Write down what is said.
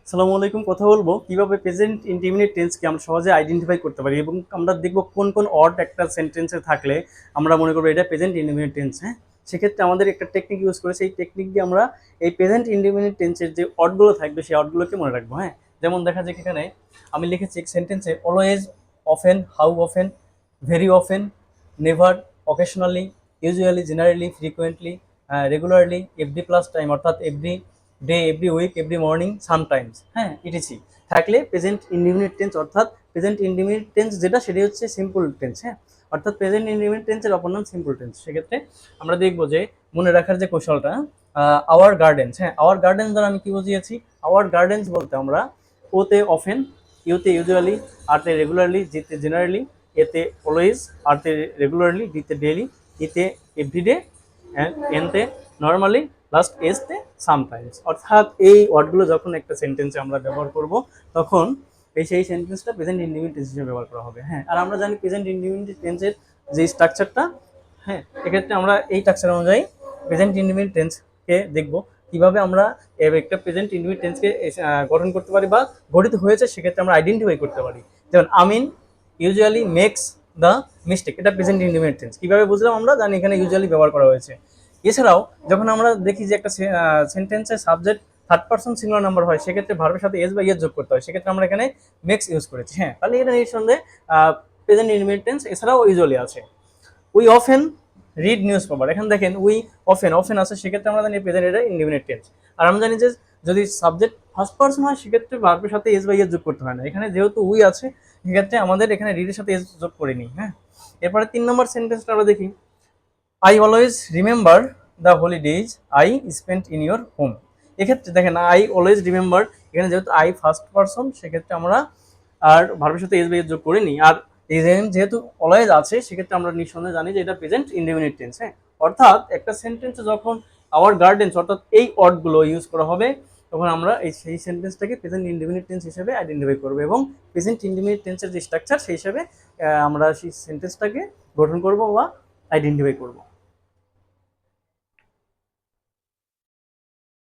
আসসালামু আলাইকুম। কথা বলবো কিভাবে প্রেজেন্ট ইনডিফিনিট টেন্সকে আমরা সহজে আইডেন্টিফাই করতে পারি এবং আমরা দেখব কোন কোন অড একটা সেন্টেন্সে থাকলে আমরা মনে করবো এটা প্রেজেন্ট ইনডিফিনিট টেন্স। হ্যাঁ, সেক্ষেত্রে আমাদের একটা টেকনিক ইউজ করে সেই টেকনিক দিয়ে আমরা এই প্রেজেন্ট ইনডিফিনিট টেন্সের যে অডগুলো থাকবে সেই অডগুলোকে মনে রাখবো। হ্যাঁ, যেমন দেখা যায় এখানে আমি লিখেছি সেন্টেন্সে always, often, how often, very often, never, occasionally, usually, generally, frequently, regularly, every plus time অর্থাৎ every day, every week, every morning, sometimes, হ্যাঁ, ইটিসি থাকলে প্রেজেন্ট ইনডিফিনিট টেন্স অর্থাৎ প্রেজেন্ট ইনডিফিনিট টেন্স যেটা সেটাই হচ্ছে সিম্পল টেন্স। হ্যাঁ, অর্থাৎ present indefinite টেন্সের অপর নাম সিম্পল টেন্স। সেক্ষেত্রে আমরা দেখবো যে মনে রাখার যে কৌশলটা, আওয়ার গার্ডেন্স। হ্যাঁ, আওয়ার গার্ডেন্স দ্বারা আমি কি বুঝিয়েছি? আওয়ার গার্ডেন্স বলতে আমরা ওতে অফেন, ইউতে ইউজুয়ালি, আরতে রেগুলারলি, জিতে জেনারেলি, এতে অলওয়েজ, আরতে রেগুলারলি, ডিতে ডেইলি, ইতে এভরিডে, এনতে নর্মালি, লাস্ট এসতে সামটাইমস। অর্থাৎ এই ওয়ার্ডগুলো যখন একটা সেন্টেন্সে আমরা ব্যবহার করব তখন সেই সেন্টেন্সটা প্রেজেন্ট ইনডিফিনিট টেন্স হিসেবে ব্যবহার করা হবে। হ্যাঁ, আর আমরা জানি প্রেজেন্ট ইনডিফিনিট টেন্সের যে স্ট্রাকচারটা, হ্যাঁ, এক্ষেত্রে আমরা এই স্ট্রাকচার অনুযায়ী প্রেজেন্ট ইনডিফিনিট টেন্সকে দেখব কিভাবে আমরা একটা প্রেজেন্ট ইনডিফিনিট টেন্সকে গঠন করতে পারি বা গঠিত হয়েছে সেক্ষেত্রে আমরা আইডেন্টিফাই করতে পারি। যেমন আমিন ইউজুয়ালি মেক্স দ্য মিস্টেক, এটা প্রেজেন্ট ইনডিফিনিট টেন্স। কিভাবে বুঝলাম? আমরা জানি এখানে ইউজুয়ালি ব্যবহার করা হয়েছে। এছাড়াও যখন আমরা দেখি যে একটা সেন্টেন্সের subject third person singular number হয় সেক্ষেত্রে ভার্বের সাথে এস বা ইয়েস যোগ করতে হয়, সেক্ষেত্রে আমরা এখানে মেক্স ইউজ করেছি। হ্যাঁ, তাহলে এটা নিঃসন্দেহে প্রেজেন্ট ইনডিফিনিট টেন্স। এছাড়াও ইউজুয়ালি আছে we often read news paper, এখানে দেখেন উই অফেন অফেন আছে, সেক্ষেত্রে আমরা জানি প্রেজেন্ট এটা ইনডিফিনিট টেন্স। আর আমরা জানি যে যদি সাবজেক্ট ফার্স্ট পারসন হয় সেক্ষেত্রে ভার্বের সাথে এস বা ইয়েস যোগ করতে হয় না, এখানে যেহেতু উই আছে সেক্ষেত্রে আমাদের এখানে রিডের সাথে এস যোগ করিনি। হ্যাঁ, এরপরে 3 নম্বর সেন্টেন্সটা আমরা দেখি I always remember the holidays I spent in your home. এক্ষেত্রে দেখেন আই অলওয়েজ রিমেম্বার, এখানে যেহেতু আই ফার্স্ট পারসন সেক্ষেত্রে আমরা আর ভার্বের সাথে এস বা এস যোগ করিনি। আর যেহেতু অলওয়েজ আছে সেক্ষেত্রে আমরা নিঃসন্দেহে জানি যে এটা প্রেজেন্ট ইনডিফিনিট টেন্স। হ্যাঁ, অর্থাৎ একটা সেন্টেন্সে যখন আওয়ার গার্ডেন্স অর্থাৎ এই ওয়ার্ডগুলো ইউজ করা হবে তখন আমরা সেই সেন্টেন্সটাকে প্রেজেন্ট ইনডিফিনিট টেন্স হিসেবে আইডেন্টিফাই করবো এবং প্রেজেন্ট ইনডিফিনিট টেন্সের যে স্ট্রাকচার সেই হিসাবে আমরা সেই সেন্টেন্সটাকে গঠন করবো বা আইডেন্টিফাই করবো।